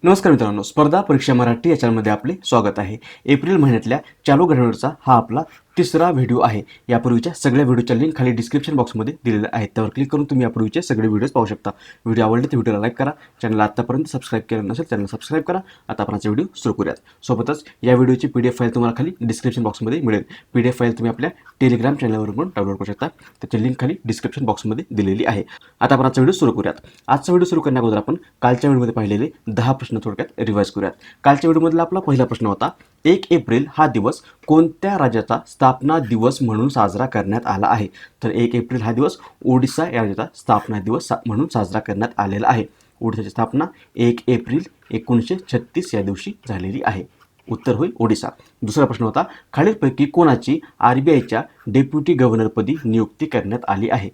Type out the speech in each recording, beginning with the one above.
नमस्कार मित्रांनो, स्पर्धा परीक्षा मराठी या चॅनलमध्ये आपले स्वागत आहे. एप्रिल महिन्यातल्या चालू घडामोडीचा हा आपला तिसरा व्हिडिओ आहे. यापूर्वीच्या सगळ्या व्हिडिओच्या लिंक खाली डिस्क्रिप्शन बॉक्समध्ये दिलेल्या आहेत. त्यावर क्लिक करून तुम्ही यापूर्वीचे सगळे व्हिडिओज पाहू शकता. व्हिडिओ आवडले तर व्हिडिओला लाईक करा. चॅनलला आतापर्यंत सबस्क्राईब केलं नसेल चॅनल सबस्क्राईब करा. आता आपण व्हिडिओ सुरू करूयात. सोबतच या व्हिडिओची PDF फाईल तुम्हाला खाली डिस्क्रिप्शन बॉक्समध्ये मिळेल. PDF फाईल तुम्ही आपल्या टेलिग्राम चॅनलवरून पण डाउनलोड करू शकता. त्याची लिंक खाली डिस्क्रिप्शन बॉक्समध्ये दिलेली आहे. आता आपण व्हिडिओ सुरू करूयात. आजचा व्हिडिओ सुरू करण्याअगोदर आपण कालच्या व्हिडिओमध्ये पाहिलेले 10 प्रश्न थोडक्यात रिवाइज करूयात. कालच्या व्हिडिओमधला आपला पहिला प्रश्न होता, 1 एप्रिल हा दिवस कोणत्या राज्याचा स्थापना दिवस म्हणून साजरा करण्यात आला आहे? तर 1 एप्रिल हा दिवस ओडिशा या राज्याचा स्थापना दिवस म्हणून साजरा करण्यात आलेला आहे. ओडिशाची स्थापना 1 एप्रिल 1936 या दिवशी झालेली आहे. उत्तर होईल ओडिशा. दुसरा प्रश्न होता, खालीलपैकी कोणाची RBIच्या डेप्युटी गव्हर्नरपदी नियुक्ती करण्यात आली आहे?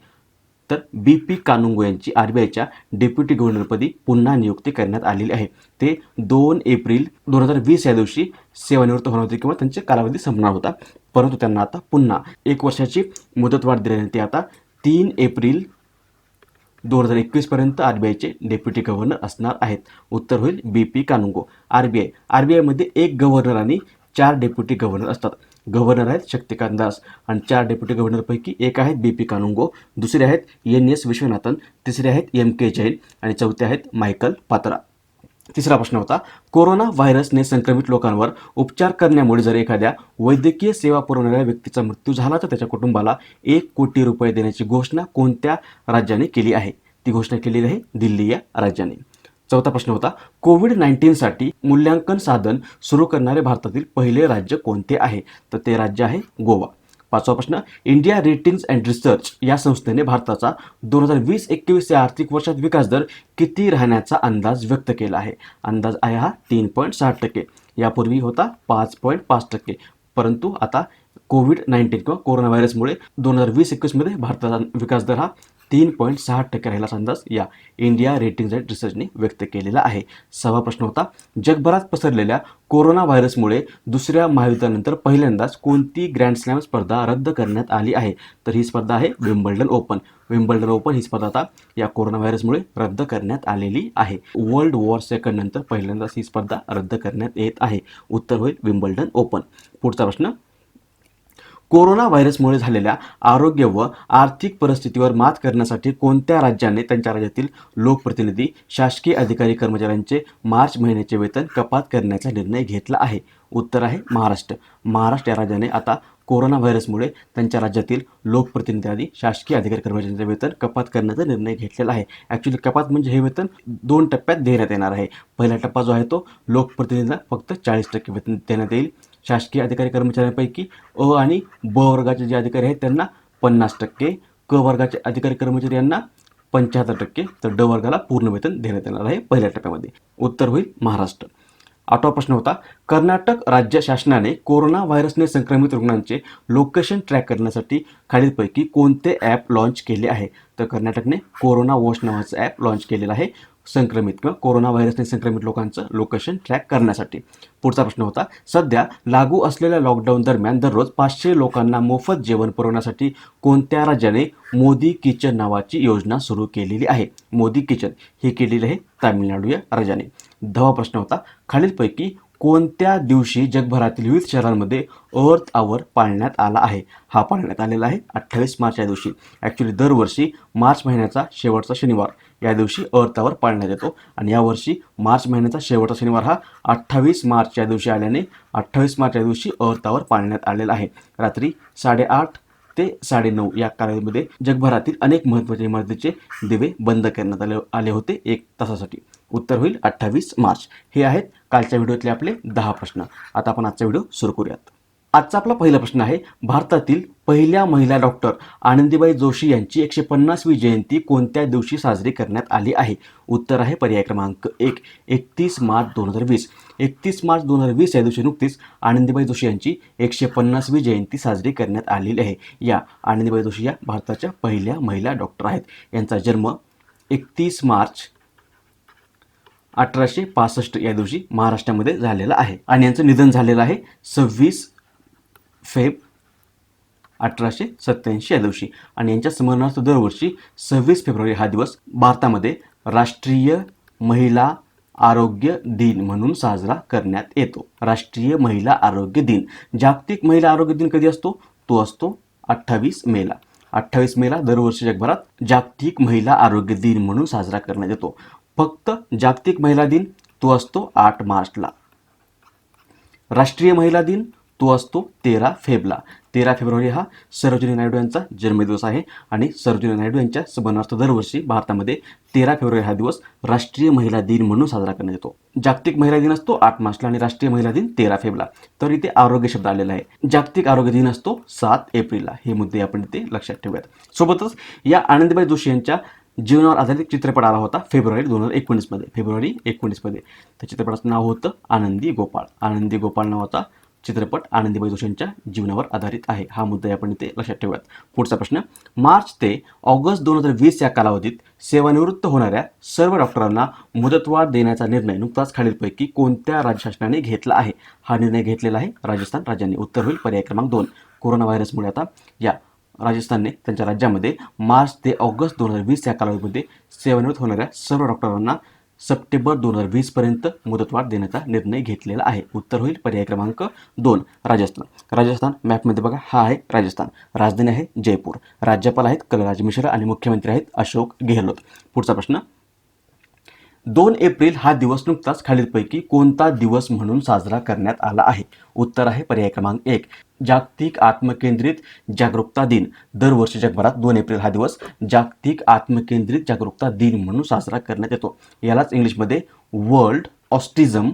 तर BP कानुंगो यांची RBIच्या डेप्युटी गव्हर्नरपदी पुन्हा नियुक्ती करण्यात आलेली आहे. ते 2 एप्रिल 2020 या दिवशी सेवानिवृत्त होणार होते किंवा त्यांचे कालावधी संपणार होता, परंतु त्यांना आता पुन्हा 1 वर्षाची मुदतवाढ दिल्याने ते आता 3 एप्रिल 2021 पर्यंत RBIचे डेप्युटी गव्हर्नर असणार आहेत. उत्तर होईल BP कानुंगो. RBI मध्ये 1 गव्हर्नर आणि 4 डेप्युटी गव्हर्नर असतात. गव्हर्नर आहेत शक्तिकांत दास आणि 4 डेप्युटी गव्हर्नरपैकी एक आहेत BP कानुंगो, दुसरे आहेत NS विश्वनाथन, तिसरे आहेत MK जैन आणि चौथे आहेत मायकल पात्रा. तिसरा प्रश्न होता, कोरोना व्हायरसने संक्रमित लोकांवर उपचार करण्यामुळे जर एखाद्या वैद्यकीय सेवा पुरवणाऱ्या व्यक्तीचा मृत्यू झाला तर त्याच्या कुटुंबाला 1 कोटी रुपये देण्याची घोषणा कोणत्या राज्याने केली आहे? ती घोषणा केलेली आहे दिल्ली या राज्याने. चौथा प्रश्न होता, कोविड-19साठी मूल्यांकन साधन सुरू करणारे भारतातील पहिले राज्य कोणते आहे? तर ते राज्य आहे गोवा. पाचवा प्रश्न, इंडिया रेटिंग्स अँड रिसर्च या संस्थेने भारताचा 2020-21 या आर्थिक वर्षात विकास दर किती राहण्याचा अंदाज व्यक्त केला आहे? अंदाज आहे हा 3.6%. यापूर्वी होता 5.5%, परंतु आता कोविड-19 किंवा कोरोना व्हायरसमुळे 2020-21 मध्ये भारताचा विकास दर हा 3.6% राहिला अंदाज या इंडिया रेटिंग्स अँड रिसर्चने व्यक्त केलेला आहे. सहावा प्रश्न होता, जगभरात पसरलेल्या कोरोना व्हायरसमुळे दुसऱ्या महायुद्धानंतर पहिल्यांदाच कोणती ग्रँड स्लॅम स्पर्धा रद्द करण्यात आली आहे? तर ही स्पर्धा आहे विम्बल्डन ओपन. विम्बल्डन ओपन ही स्पर्धा आता या कोरोना व्हायरसमुळे रद्द करण्यात आलेली आहे. वर्ल्ड वॉर सेकंड नंतर पहिल्यांदाच ही स्पर्धा रद्द करण्यात येत आहे. उत्तर होईल विम्बल्डन ओपन. पुढचा प्रश्न, कोरोना व्हायरसमुळे झालेल्या आरोग्य व आर्थिक परिस्थितीवर मात करण्यासाठी कोणत्या राज्याने त्यांच्या राज्यातील लोकप्रतिनिधी, शासकीय अधिकारी कर्मचाऱ्यांचे मार्च महिन्याचे वेतन कपात करण्याचा निर्णय घेतला आहे? उत्तर आहे महाराष्ट्र. महाराष्ट्र या राज्याने आता कोरोना व्हायरसमुळे त्यांच्या राज्यातील लोकप्रतिनिधी आदी शासकीय अधिकारी कर्मचाऱ्यांचे वेतन कपात करण्याचा निर्णय घेतलेला आहे. ॲक्च्युली कपात म्हणजे हे वेतन 2 टप्प्यात देण्यात येणार आहे. पहिला टप्पा जो आहे तो लोकप्रतिनिधींना फक्त 40% वेतन देण्यात येईल. शासकीय अधिकारी कर्मचाऱ्यांपैकी अ आणि ब वर्गाचे जे अधिकारी आहेत त्यांना 50%, क वर्गाचे अधिकारी कर्मचारी यांना 75%, तर ड वर्गाला पूर्ण वेतन देण्यात येणार आहे पहिल्या टप्प्यामध्ये. उत्तर होईल महाराष्ट्र. 8वा प्रश्न होता, कर्नाटक राज्य शासनाने कोरोना व्हायरसने संक्रमित रुग्णांचे लोकेशन ट्रॅक करण्यासाठी खालीलपैकी कोणते ॲप लॉन्च केले आहे? तर कर्नाटकने कोरोना वॉच नावाचं ॲप लॉन्च केलेलं आहे संक्रमित किंवा कोरोना व्हायरसने संक्रमित लोकांचं लोकेशन ट्रॅक करण्यासाठी. पुढचा प्रश्न होता, सध्या लागू असलेल्या लॉकडाऊन दरम्यान दररोज 500 लोकांना मोफत जेवण पुरवण्यासाठी कोणत्या राज्याने मोदी किचन नावाची योजना सुरू केलेली आहे? मोदी किचन ही केलेली आहे तामिळनाडू या राज्याने. 10वा प्रश्न होता, खालीलपैकी कोणत्या दिवशी जगभरातील विविध शहरांमध्ये अर्थ आवर पाळण्यात आला आहे? हा पाळण्यात आलेला आहे 28 मार्च या दिवशी. ॲक्च्युली दरवर्षी मार्च महिन्याचा शेवटचा शनिवार या दिवशी अर्थ आवर पाळण्यात येतो आणि यावर्षी मार्च महिन्याचा शेवटचा शनिवार हा 28 मार्च या दिवशी आल्याने 28 मार्च या दिवशी अर्थ आवर पाळण्यात आलेला आहे. रात्री 8:30 ते 9:30 या कालावधीमध्ये जगभरातील अनेक महत्त्वाच्या इमारतीचे दिवे बंद करण्यात आले होते 1 तासासाठी. उत्तर होईल 28 मार्च. हे आहेत कालच्या व्हिडिओतले आपले 10 प्रश्न. आता आपण आजचा व्हिडिओ सुरू करूयात. आजचा आपला पहिला प्रश्न आहे, भारतातील पहिल्या महिला डॉक्टर आनंदीबाई जोशी यांची 150वी जयंती कोणत्या दिवशी साजरी करण्यात आली आहे? उत्तर आहे पर्याय क्रमांक 1, 31 मार्च 2020. 31 मार्च 2020 या दिवशी नुकतीच आनंदीबाई जोशी यांची 150वी जयंती साजरी करण्यात आलेली आहे. या आनंदीबाई जोशी या भारताच्या पहिल्या महिला डॉक्टर आहेत. यांचा जन्म 31 मार्च 1865 या दिवशी महाराष्ट्रामध्ये झालेला आहे आणि यांचं निधन झालेलं आहे 26 फेब्रुवारी 1887 या दिवशी. आणि यांच्या स्मरणार्थ दरवर्षी 26 फेब्रुवारी हा दिवस भारतामध्ये राष्ट्रीय महिला आरोग्य दिन म्हणून साजरा करण्यात येतो? राष्ट्रीय महिला आरोग्य दिन. जागतिक महिला आरोग्य दिन कधी असतो? तो असतो 28 मेला. 28 मेला दरवर्षी जगभरात जागतिक महिला आरोग्य दिन म्हणून साजरा करण्यात येतो. फक्त जागतिक महिला दिन तो असतो 8 मार्चला. राष्ट्रीय महिला दिन तो असतो 13 फेब्रुवारीला. 13 फेब्रुवारी हा सरोजिनी नायडू यांचा जन्मदिवस आहे आणि सरोजिनी नायडू यांच्या स्मरणार्थ दरवर्षी भारतामध्ये 13 फेब्रुवारी हा दिवस राष्ट्रीय महिला दिन म्हणून साजरा करण्यात येतो. जागतिक महिला दिन असतो 8 मार्चला आणि राष्ट्रीय महिला दिन 13 फेब्रुवारीला. तर इथे आरोग्य शब्द आलेला आहे. जागतिक आरोग्य दिन असतो 7 एप्रिलला. हे मुद्दे आपण इथे लक्षात ठेवूयात. सोबतच या आनंदीबाई जोशी यांच्या जीवनावर आधारित चित्रपट आला होता फेब्रुवारी 2019 मध्ये. त्या चित्रपटाचं नाव होतं आनंदी गोपाळ. आनंदी गोपाळ नावाचा चित्रपट आनंदीबाई जोशी यांच्या जीवनावर आधारित आहे. हा मुद्दा आपण इथे लक्षात ठेवूयात. पुढचा प्रश्न, मार्च ते ऑगस्ट 2020 या कालावधीत सेवानिवृत्त होणाऱ्या सर्व डॉक्टरांना मुदतवाढ देण्याचा निर्णय नुकताच खालीलपैकी कोणत्या राज्य शासनाने घेतला आहे? हा निर्णय घेतलेला आहे राजस्थान राज्याने. उत्तर होईल पर्याय क्रमांक 2. कोरोना व्हायरसमुळे आता या राजस्थानने त्यांच्या राज्यामध्ये मार्च ते ऑगस्ट 2020 या कालावधीमध्ये सेवानिवृत्त होणाऱ्या सर्व डॉक्टरांना सप्टेंबर 2020 पर्यंत मुदतवाढ देण्याचा निर्णय घेतलेला आहे. उत्तर होईल पर्याय क्रमांक 2 राजस्थान. राजस्थान मॅपमध्ये बघा, हा आहे राजस्थान. राजधानी आहे जयपूर. राज्यपाल आहेत कलराज मिश्रा आणि मुख्यमंत्री आहेत अशोक गेहलोत. पुढचा प्रश्न, 2 एप्रिल हा दिवस नुकताच खालीलपैकी कोणता दिवस म्हणून साजरा करण्यात आला आहे? उत्तर आहे पर्याय क्रमांक 1 जागतिक आत्मकेंद्रित जागरूकता दिन. दरवर्षी जगभरात 2 एप्रिल हा दिवस जागतिक आत्मकेंद्रित जागरूकता दिन म्हणून साजरा करण्यात येतो. यालाच इंग्लिशमध्ये वर्ल्ड ऑस्टिझम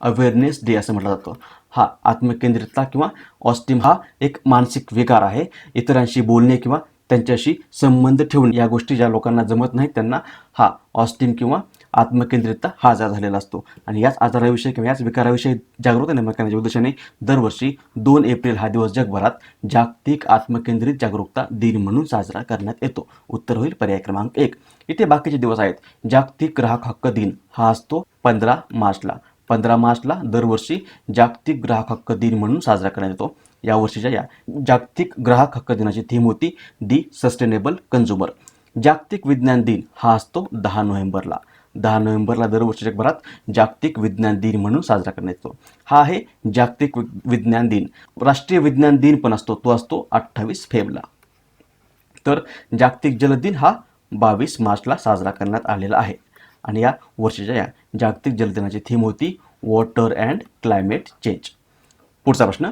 अवेअरनेस डे असं म्हटलं जातं. हा आत्मकेंद्रितता किंवा ऑस्टिम हा एक मानसिक विकार आहे. इतरांशी बोलणे किंवा त्यांच्याशी संबंध ठेवून या गोष्टी ज्या लोकांना जमत नाहीत त्यांना हा ऑस्टिम किंवा आत्मकेंद्रितता हा आजार झालेला असतो. आणि याच आजाराविषयी किंवा याच विकाराविषयी जागरूकता निर्माण करण्याच्या उद्देशाने दरवर्षी 2 एप्रिल हा दिवस जगभरात जागतिक आत्मकेंद्रित जागरूकता दिन म्हणून साजरा करण्यात येतो. उत्तर होईल पर्याय क्रमांक 1. इथे बाकीचे दिवस आहेत. जागतिक ग्राहक हक्क दिन हा असतो 15 मार्चला. 15 मार्चला दरवर्षी जागतिक ग्राहक हक्क दिन म्हणून साजरा करण्यात येतो. या वर्षीच्या या जागतिक ग्राहक हक्क दिनाची थीम होती दी सस्टेनेबल कन्झ्युमर. जागतिक विज्ञान दिन हा असतो 10 नोव्हेंबरला. 10 नोव्हेंबरला दरवर्षी जगभरात जागतिक विज्ञान दिन म्हणून साजरा करण्यात येतो. हा आहे जागतिक विज्ञान दिन. राष्ट्रीय विज्ञान दिन पण असतो, तो असतो 28 फेब्रुवारीला. तर जागतिक जल दिन हा 22 मार्चला साजरा करण्यात आलेला आहे. आणि या वर्षीच्या या जागतिक जल दिनाची थीम होती वॉटर अँड क्लायमेट चेंज. पुढचा प्रश्न,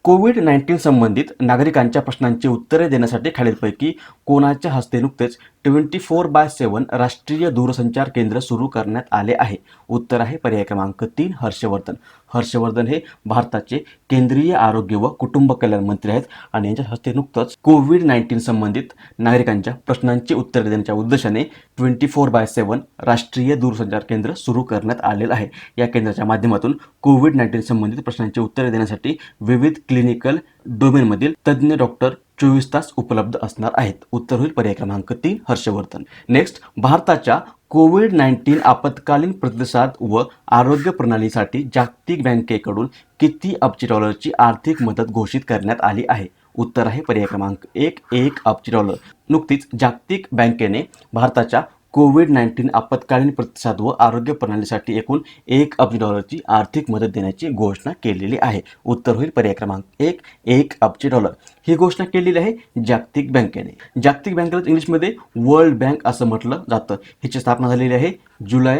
कोविड-19 संबंधित नागरिकांच्या प्रश्नांची उत्तरे देण्यासाठी खालीलपैकी कोणाच्या हस्ते नुकतेच 24/7 राष्ट्रीय दूरसंचार केंद्र सुरू करण्यात आले आहे? उत्तर आहे पर्याय क्रमांक 3 हर्षवर्धन. हर्षवर्धन हे भारताचे केंद्रीय आरोग्य व कुटुंब कल्याण मंत्री आहेत आणि यांच्या हस्ते नुकतंच कोविड-19 संबंधित नागरिकांच्या प्रश्नांची उत्तरे देण्याच्या उद्देशाने 24/7 राष्ट्रीय दूरसंचार केंद्र सुरू करण्यात आलेलं आहे. या केंद्राच्या माध्यमातून कोविड-19 संबंधित प्रश्नांची उत्तरे देण्यासाठी विविध क्लिनिकल डोमेनमधील तज्ज्ञ डॉक्टर 24 तास उपलब्ध असणार आहेत. उत्तर होईल पर्याय क्रमांक 3 हर्षवर्धन. नेक्स्ट, भारताच्या कोविड-19 आपत्कालीन प्रतिसाद व आरोग्य प्रणालीसाठी जागतिक बँकेकडून किती अब्ज डॉलरची आर्थिक मदत घोषित करण्यात आली आहे? उत्तर आहे पर्याय क्रमांक 1 अब्ज डॉलर. नुकतीच जागतिक बँकेने भारताच्या कोविड-19 आपत्कालीन प्रतिसाद व आरोग्य प्रणालीसाठी एकूण 1 अब्ज डॉलरची आर्थिक मदत देण्याची घोषणा केलेली आहे. उत्तर होईल पर्याय क्रमांक 1 अब्ज डॉलर. ही घोषणा केलेली आहे जागतिक बँकेने. जागतिक बँकेला इंग्लिशमध्ये वर्ल्ड बँक असं म्हटलं जातं. हिची स्थापना झालेली आहे जुलै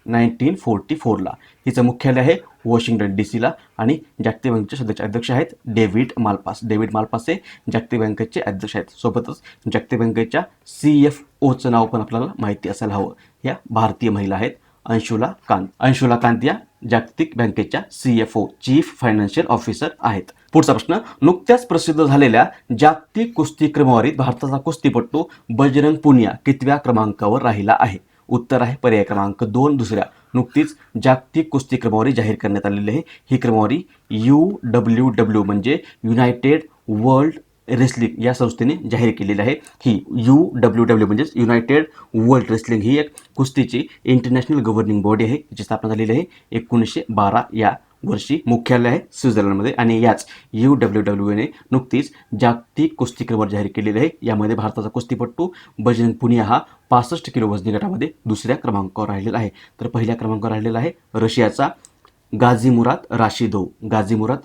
1944ला. हिचं मुख्यालय आहे वॉशिंग्टन DC आणि जागतिक बँकेचे सध्याचे अध्यक्ष आहेत डेव्हिड मालपास. डेव्हिड मालपास हे जागतिक बँकेचे अध्यक्ष आहेत. सोबतच जागतिक बँकेच्या CFOचं नाव पण आपल्याला माहिती असायला हवं. या भारतीय महिला आहेत अंशुला कांत. अंशुला कांत या जागतिक बँकेच्या CFO चीफ फायनान्शियल ऑफिसर आहेत. पुढचा प्रश्न, नुकत्याच प्रसिद्ध झालेल्या जागतिक कुस्ती क्रमवारीत भारताचा कुस्तीपटू बजरंग पुनिया कितव्या क्रमांकावर राहिला आहे? उत्तर आहे पर्याय क्रमांक 2 दुसऱ्या. नुकतीच जागतिक कुस्ती क्रमवारी जाहीर करण्यात आलेली आहे. ही क्रमवारी UWW म्हणजे युनायटेड वर्ल्ड रेसलिंग या संस्थेने जाहीर केलेली आहे. ही UWW म्हणजेच युनायटेड वर्ल्ड रेसलिंग ही एक कुस्तीची इंटरनॅशनल गव्हर्निंग बॉडी आहे. याची स्थापना झालेली आहे 1912 या वर्षी. मुख्यालय आहे स्वित्झर्लंडमध्ये आणि याच UWWAने नुकतीच जागतिक कुस्ती क्रमवारी जाहीर केलेली आहे. यामध्ये भारताचा कुस्तीपटू बजरंग पुनिया हा 65 किलो वजनी गटामध्ये दुसऱ्या क्रमांकावर राहिलेला आहे. तर पहिल्या क्रमांकावर राहिलेला आहे रशियाचा गाझीमुराद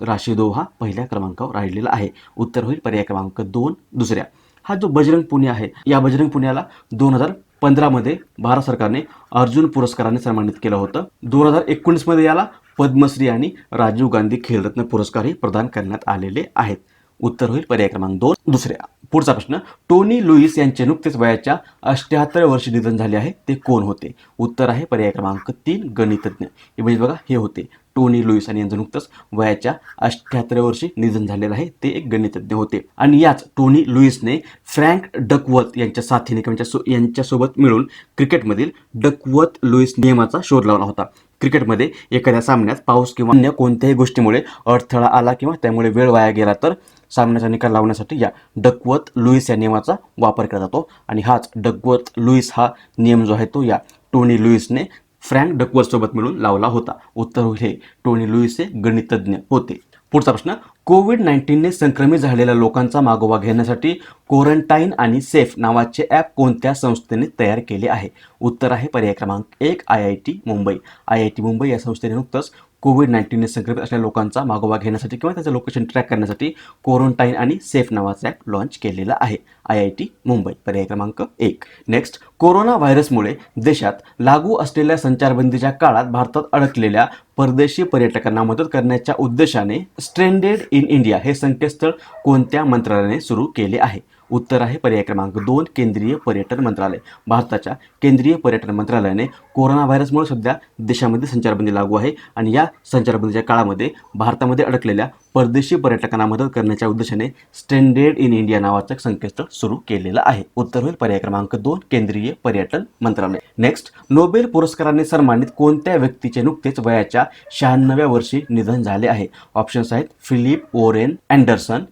राशिदोव हा पहिल्या क्रमांकावर राहिलेला आहे. उत्तर होईल पर्याय क्रमांक 2 दुसऱ्या. हा जो बजरंग पुनिया आहे, या बजरंग पुनियाला 2015 मध्ये भारत सरकारने अर्जुन पुरस्काराने सन्मानित केलं होतं. 2019 मध्ये याला पद्मश्री आणि राजीव गांधी खेलरत्न पुरस्कारही प्रदान करण्यात आलेले आहेत. उत्तर होईल पर्याय क्रमांक 2 दुसऱ्या. पुढचा प्रश्न, टोनी लुईस यांचे नुकतेच वयाच्या 88 वर्षी निधन झाले आहे. ते कोण होते? उत्तर आहे पर्याय क्रमांक 3 गणितज्ञ. हे म्हणजे बघा, हे होते टोनी लुईस आणि यांचं नुकतंच वयाच्या 88 वर्षी निधन झालेलं आहे. ते एक गणितज्ञ होते. आणि याच टोनी लुईसने फ्रँक डकवर्थ यांच्या साथीने यांच्यासोबत मिळून क्रिकेटमधील डकवर्थ लुईस नियमाचा शोध लावला होता. क्रिकेटमध्ये एखाद्या सामन्यात पाऊस किंवा अन्य कोणत्याही गोष्टीमुळे अडथळा आला किंवा त्यामुळे वेळ वाया गेला तर सामन्याचा निकाल लावण्यासाठी या डकवर्थ लुईस या नियमाचा वापर केला जातो. आणि हाच डकवर्थ लुईस हा नियम जो आहे तो या टोनी लुईसने फ्रँक डकवर्थसोबत मिळून लावला होता. उत्तर होईल हे टोनी लुईस हे गणितज्ञ होते. पुढचा प्रश्न, कोविड-19ने संक्रमित झालेल्या लोकांचा मागोवा घेण्यासाठी क्वारंटाईन आणि सेफ नावाचे ॲप कोणत्या संस्थेने तयार केले आहे? उत्तर आहे पर्याय क्रमांक 1 IIT मुंबई. IIT मुंबई या संस्थेने नुकतंच कोविड-19ने संक्रमित असलेल्या लोकांचा मागोवा घेण्यासाठी किंवा त्याचं लोकेशन ट्रॅक करण्यासाठी क्वारंटाईन आणि सेफ नावाचा ॲप लॉन्च केलेला आहे. IIT मुंबई पर्याय क्रमांक 1. नेक्स्ट, कोरोना व्हायरसमुळे देशात लागू असलेल्या संचारबंदीच्या काळात भारतात अडकलेल्या परदेशी पर्यटकांना मदत करण्याच्या उद्देशाने स्ट्रेंडेड इन इंडिया हे संकेतस्थळ कोणत्या मंत्रालयाने सुरू केले आहे? उत्तर आहे पर्याय क्रमांक 2 केंद्रीय पर्यटन मंत्रालय. भारताच्या केंद्रीय पर्यटन मंत्रालयाने कोरोना व्हायरसमुळे सध्या देशामध्ये संचारबंदी लागू आहे आणि या संचारबंदीच्या काळामध्ये भारतामध्ये अडकलेल्या परदेशी पर्यटकांना मदत करण्याच्या उद्देशाने स्ट्रेंडेड इन इंडिया नावाचं संकेतस्थळ सुरू केलेलं आहे. उत्तर होईल पर्याय क्रमांक 2 केंद्रीय पर्यटन मंत्रालय. नेक्स्ट, नोबेल पुरस्काराने सन्मानित कोणत्या व्यक्तीचे नुकतेच वयाच्या 96व्या वर्षी निधन झाले आहे? ऑप्शन्स आहेत Philip Oren Anderson,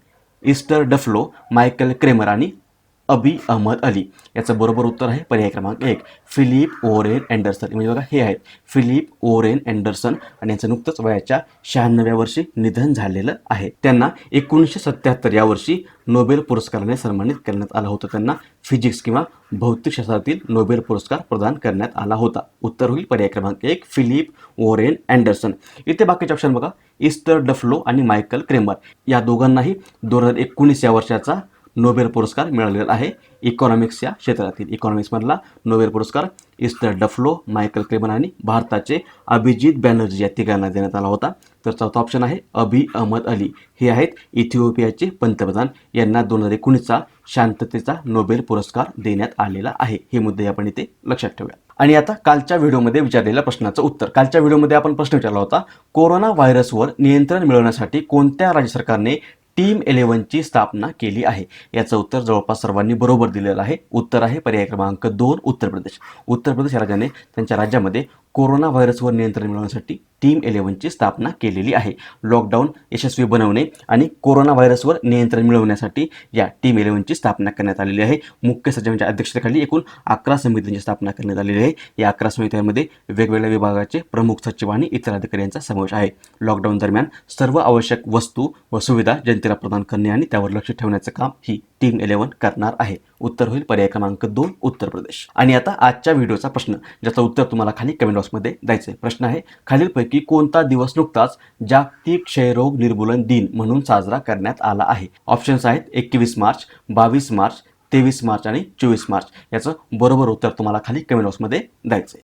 Esther Duflo, Michael Kremer आणि अबी अहमद अली. याचं बरोबर उत्तर आहे पर्याय क्रमांक 1 फिलिप ओरेन अँडरसन. म्हणजे बघा, हे आहेत फिलिप ओरेन अँडरसन आणि यांचं नुकतंच वयाच्या 96व्या वर्षी निधन झालेलं आहे. त्यांना 1977 या वर्षी नोबेल पुरस्काराने सन्मानित करण्यात आलं होतं. त्यांना फिजिक्स किंवा भौतिकशास्त्रातील नोबेल पुरस्कार प्रदान करण्यात आला होता. उत्तर होईल पर्याय क्रमांक 1 फिलिप ओरेन अँडरसन. इथे बाकीचे ऑप्शन बघा, इस्टर डफ्लो आणि मायकल क्रेमर या दोघांनाही 2019 या वर्षाचा नोबेल पुरस्कार मिळालेला आहे. इकॉनॉमिक्स या क्षेत्रातील इकॉनॉमिक्समधला नोबेल पुरस्कार इस्टर डफ्लो, मायकल क्रेमर आणि भारताचे अभिजित बॅनर्जी या तिघांना देण्यात आला होता. तर चौथा ऑप्शन आहे अबी अहमद अली. हे आहेत इथिओपियाचे पंतप्रधान. यांना 2019चा शांततेचा नोबेल पुरस्कार देण्यात आलेला आहे. हे मुद्दे आपण इथे लक्षात ठेवूया. आणि आता कालच्या व्हिडिओमध्ये विचारलेल्या प्रश्नाचं उत्तर. कालच्या व्हिडिओमध्ये आपण प्रश्न विचारला होता, कोरोना व्हायरसवर नियंत्रण मिळवण्यासाठी कोणत्या राज्य सरकारने टीम 11ची स्थापना केली आहे? याचं उत्तर जवळपास सर्वांनी बरोबर दिलेलं आहे. उत्तर आहे पर्याय क्रमांक 2 उत्तर प्रदेश. उत्तर प्रदेश या राज्याने त्यांच्या राज्यामध्ये कोरोना व्हायरसवर नियंत्रण मिळवण्यासाठी टीम 11ची स्थापना केलेली आहे. लॉकडाऊन यशस्वी बनवणे आणि कोरोना व्हायरसवर नियंत्रण मिळवण्यासाठी या टीम 11ची स्थापना करण्यात आलेली आहे. मुख्य सचिवांच्या अध्यक्षतेखाली एकूण 11 समित्यांची स्थापना करण्यात आलेली आहे. या 11 समित्यांमध्ये वेगवेगळ्या विभागाचे प्रमुख सचिव आणि इतर अधिकारी यांचा समावेश आहे. लॉकडाऊन दरम्यान सर्व आवश्यक वस्तू व सुविधा जनतेला प्रदान करणे आणि त्यावर लक्ष ठेवण्याचं काम ही टीम 11 करणार आहे. उत्तर होईल पर्याय क्रमांक 2 उत्तर प्रदेश. आणि आता आजच्या व्हिडिओचा प्रश्न, ज्याचं उत्तर तुम्हाला खाली कमेंट बॉक्समध्ये द्यायचं आहे. प्रश्न आहे, खालीलपैकी कोणता दिवस नुकताच जागतिक क्षयरोग निर्मूलन दिन म्हणून साजरा करण्यात आला आहे? ऑप्शन्स आहेत 21 मार्च, 22 मार्च, 23 मार्च आणि 24 मार्च. याचं बरोबर उत्तर तुम्हाला खाली कमेंट बॉक्समध्ये द्यायचं आहे.